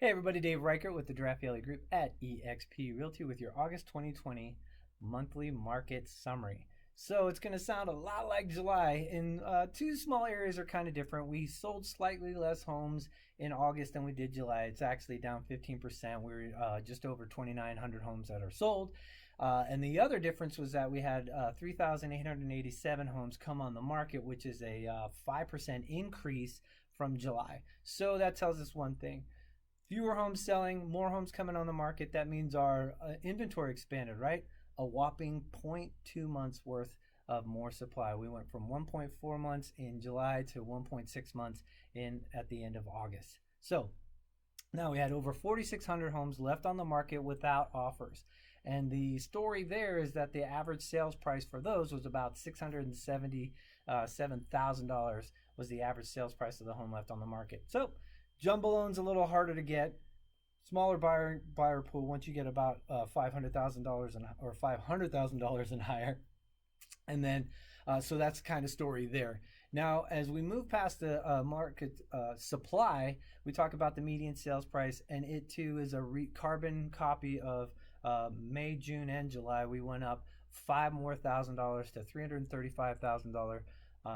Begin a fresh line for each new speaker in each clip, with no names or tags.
Hey everybody, Dave Reichert with the Raffaele Group at eXp Realty with your August 2020 monthly market summary. So it's going to sound a lot like July. In two small areas are kind of different. We sold slightly less homes in August than we did July. It's actually down 15%. We're just over 2,900 homes that are sold. And the other difference was that we had 3,887 homes come on the market, which is a 5% increase from July. So that tells us one thing. Fewer homes selling, more homes coming on the market. That means our inventory expanded, right? A whopping 0.2 months worth of more supply. We went from 1.4 months in July to 1.6 months at the end of August. So now we had over 4,600 homes left on the market without offers. And the story there is that the average sales price for those was about $677,000 was the average sales price of the home left on the market. So jumbo loans a little harder to get. Smaller buyer pool once you get about $500,000 or $500,000 and higher. And then, so that's kind of story there. Now, as we move past the market supply, we talk about the median sales price, and it too is a carbon copy of May, June, and July. We went up $5,000 more to $335,000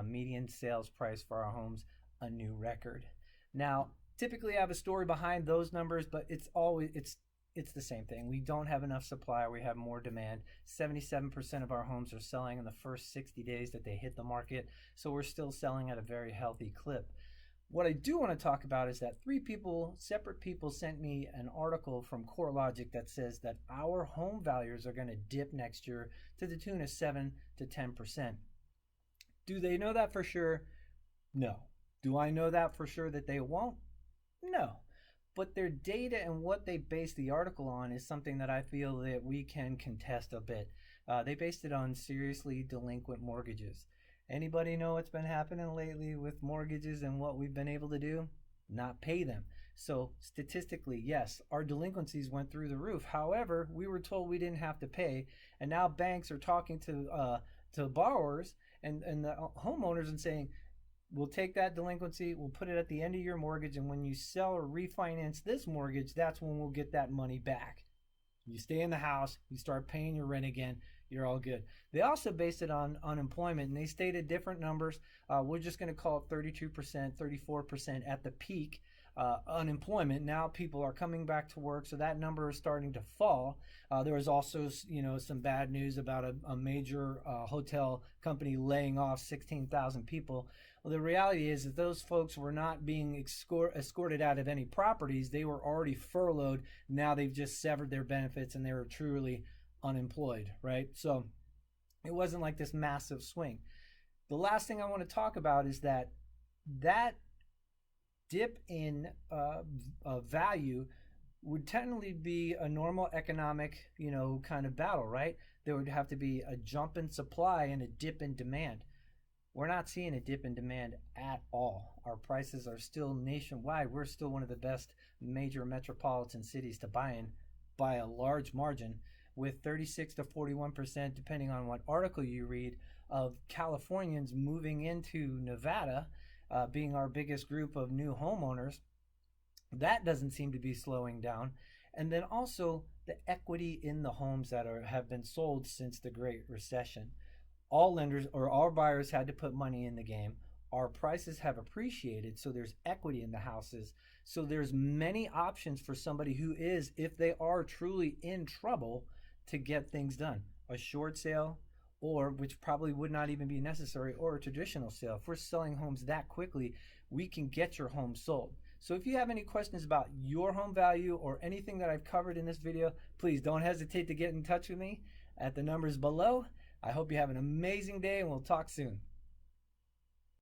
median sales price for our homes, a new record. Now, typically I have a story behind those numbers, but it's the same thing. We don't have enough supply. We have more demand. 77% of our homes are selling in the first 60 days that they hit the market. So we're still selling at a very healthy clip. What I do want to talk about is that separate people sent me an article from CoreLogic that says that our home values are going to dip next year to the tune of 7 to 10%. Do they know that for sure? No. Do I know that for sure that they won't? No. But their data and what they base the article on is something that I feel that we can contest a bit. They based it on seriously delinquent mortgages. Anybody know what's been happening lately with mortgages and what we've been able to do? Not pay them. So statistically, yes, our delinquencies went through the roof. However, we were told we didn't have to pay, and now banks are talking to borrowers and the homeowners and saying, we'll take that delinquency, we'll put it at the end of your mortgage, and when you sell or refinance this mortgage, that's when we'll get that money back. You stay in the house, you start paying your rent again, you're all good. They also based it on unemployment, and they stated different numbers. We're just going to call it 32%, 34% at the peak unemployment. Now people are coming back to work, so that number is starting to fall. There was also, some bad news about a major hotel company laying off 16,000 people. Well, the reality is that those folks were not being escorted out of any properties. They were already furloughed. Now they've just severed their benefits and they were truly unemployed, right? So it wasn't like this massive swing. The last thing I want to talk about is that dip in value would technically be a normal economic, kind of battle, right? There would have to be a jump in supply and a dip in demand. We're not seeing a dip in demand at all. Our prices are still nationwide. We're still one of the best major metropolitan cities to buy in by a large margin, with 36 to 41%, depending on what article you read, of Californians moving into Nevada, being our biggest group of new homeowners. That doesn't seem to be slowing down. And then also the equity in the homes that have been sold since the Great Recession. All lenders or all buyers had to put money in the game. Our prices have appreciated, so there's equity in the houses. So there's many options for somebody who is, if they are truly in trouble, to get things done. A short sale, or which probably would not even be necessary, or a traditional sale. If we're selling homes that quickly, we can get your home sold. So if you have any questions about your home value or anything that I've covered in this video, please don't hesitate to get in touch with me at the numbers below. I hope you have an amazing day, and we'll talk soon.